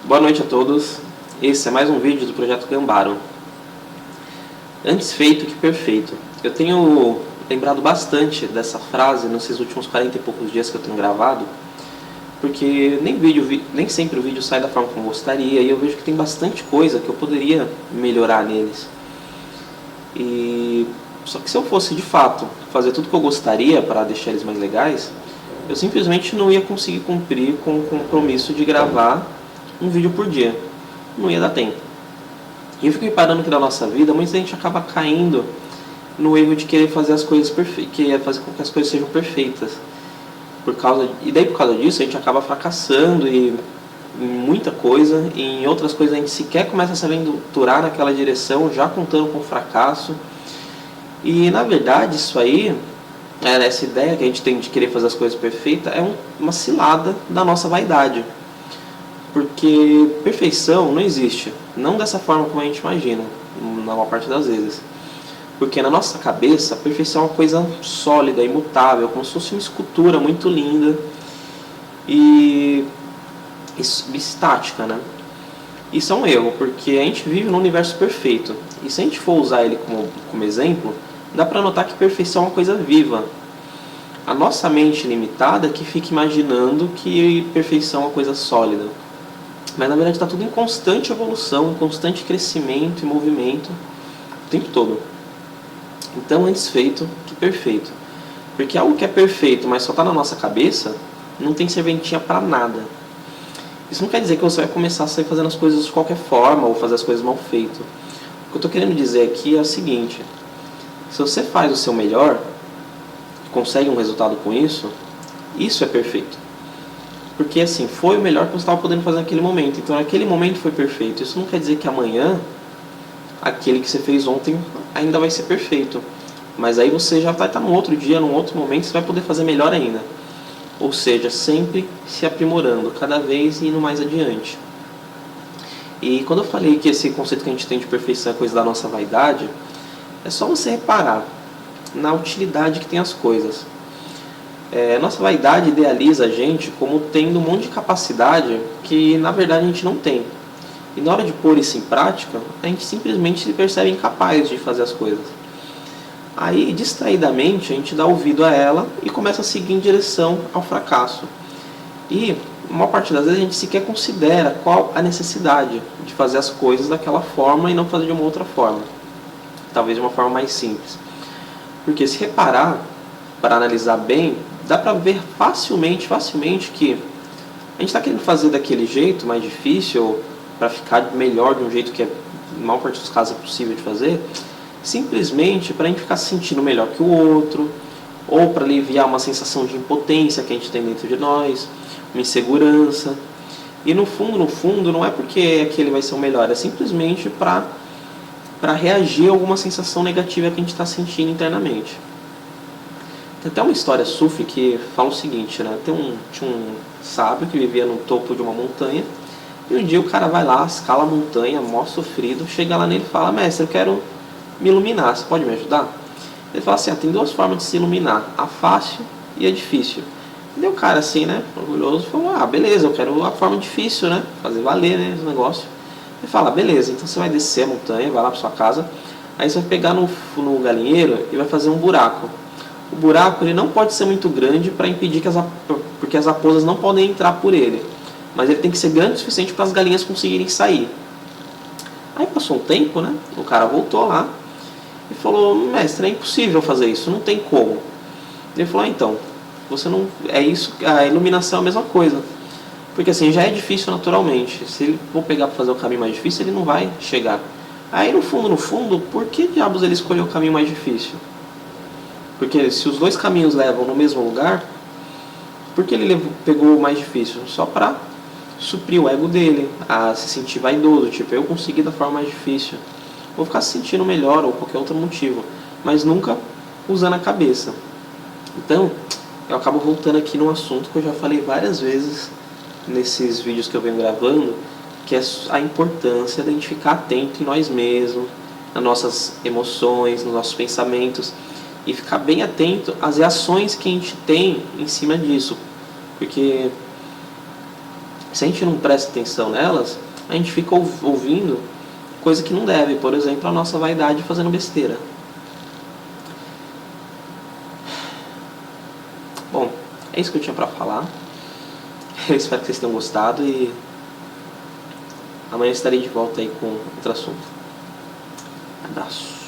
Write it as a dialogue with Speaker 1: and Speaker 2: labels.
Speaker 1: Boa noite a todos, esse é mais um vídeo do Projeto Gambaro. Antes feito que perfeito. Eu tenho lembrado bastante dessa frase nesses últimos 40 e poucos dias que eu tenho gravado, porque nem sempre o vídeo sai da forma como eu gostaria, e eu vejo que tem bastante coisa que eu poderia melhorar neles. Só que se eu fosse de fato fazer tudo que eu gostaria para deixar eles mais legais, eu simplesmente não ia conseguir cumprir com o compromisso de gravar um vídeo por dia. Não ia dar tempo. E eu fico reparando que na nossa vida, muita gente acaba caindo no erro de querer fazer as coisas querer fazer com que as coisas sejam perfeitas. E daí por causa disso a gente acaba fracassando em muita coisa, e em outras coisas a gente sequer começa a se aventurar naquela direção, já contando com o fracasso. E na verdade isso aí, essa ideia que a gente tem de querer fazer as coisas perfeitas, é uma cilada da nossa vaidade. Porque perfeição não existe, não dessa forma como a gente imagina, na maior parte das vezes. Porque na nossa cabeça, a perfeição é uma coisa sólida, imutável, como se fosse uma escultura muito linda e estática, né? Isso é um erro, porque a gente vive num universo perfeito. E se a gente for usar ele como exemplo, dá para notar que perfeição é uma coisa viva. A nossa mente limitada que fica imaginando que perfeição é uma coisa sólida. Mas na verdade está tudo em constante evolução, em constante crescimento e movimento o tempo todo. Então antes feito que perfeito. Porque algo que é perfeito, mas só está na nossa cabeça, não tem serventia para nada. Isso não quer dizer que você vai começar a sair fazendo as coisas de qualquer forma ou fazer as coisas mal feitas. O que eu estou querendo dizer aqui é o seguinte: se você faz o seu melhor, consegue um resultado com isso, isso é perfeito. Porque assim, foi o melhor que você estava podendo fazer naquele momento. Então naquele momento foi perfeito. Isso não quer dizer que amanhã, aquele que você fez ontem ainda vai ser perfeito. Mas aí você já vai estar num outro dia, num outro momento, você vai poder fazer melhor ainda. Ou seja, sempre se aprimorando, cada vez indo mais adiante. E quando eu falei que esse conceito que a gente tem de perfeição é coisa da nossa vaidade, é só você reparar na utilidade que tem as coisas. Nossa vaidade idealiza a gente como tendo um monte de capacidade que na verdade a gente não tem. E na hora de pôr isso em prática, a gente simplesmente se percebe incapaz de fazer as coisas. Aí, distraidamente, a gente dá ouvido a ela e começa a seguir em direção ao fracasso. E, a maior parte das vezes, a gente sequer considera qual a necessidade de fazer as coisas daquela forma e não fazer de uma outra forma. Talvez de uma forma mais simples. Porque se reparar, para analisar bem, dá para ver facilmente que a gente está querendo fazer daquele jeito mais difícil, para ficar melhor de um jeito que na maior parte dos casos é possível de fazer, simplesmente para a gente ficar se sentindo melhor que o outro, ou para aliviar uma sensação de impotência que a gente tem dentro de nós, uma insegurança. E no fundo, não é porque aquele vai ser o melhor, é simplesmente para reagir a alguma sensação negativa que a gente está sentindo internamente. Tem até uma história sufi que fala o seguinte, né? Tinha um sábio que vivia no topo de uma montanha, e um dia o cara vai lá, escala a montanha, mó sofrido, chega lá nele e fala: mestre, eu quero me iluminar, você pode me ajudar? Ele fala assim: tem duas formas de se iluminar, a fácil e a difícil. E daí o cara assim, né, orgulhoso, falou: beleza, eu quero a forma difícil, né, fazer valer, né, esse negócio. Ele fala: beleza, então você vai descer a montanha, vai lá para sua casa, aí você vai pegar no galinheiro e vai fazer um buraco. O buraco ele não pode ser muito grande para impedir porque as raposas não podem entrar por ele, mas ele tem que ser grande o suficiente para as galinhas conseguirem sair. Aí passou um tempo, né? O cara voltou lá e falou: mestre, é impossível fazer isso, não tem como. Ele falou: então, você não é isso, a iluminação é a mesma coisa, porque assim já é difícil naturalmente. Se ele for pegar para fazer o caminho mais difícil, ele não vai chegar. Aí no fundo, por que diabos ele escolheu o caminho mais difícil? Porque se os dois caminhos levam no mesmo lugar, por que ele pegou o mais difícil? Só para suprir o ego dele, a se sentir vaidoso, tipo, eu consegui da forma mais difícil, vou ficar se sentindo melhor ou qualquer outro motivo, mas nunca usando a cabeça. Então, eu acabo voltando aqui num assunto que eu já falei várias vezes nesses vídeos que eu venho gravando, que é a importância de a gente ficar atento em nós mesmos, nas nossas emoções, nos nossos pensamentos, e ficar bem atento às reações que a gente tem em cima disso. Porque Se a gente não presta atenção nelas, a gente fica ouvindo coisa que não deve. Por exemplo, a nossa vaidade fazendo besteira. Bom, é isso que eu tinha pra falar. Eu espero que vocês tenham gostado e amanhã estarei de volta aí com outro assunto. Abraço.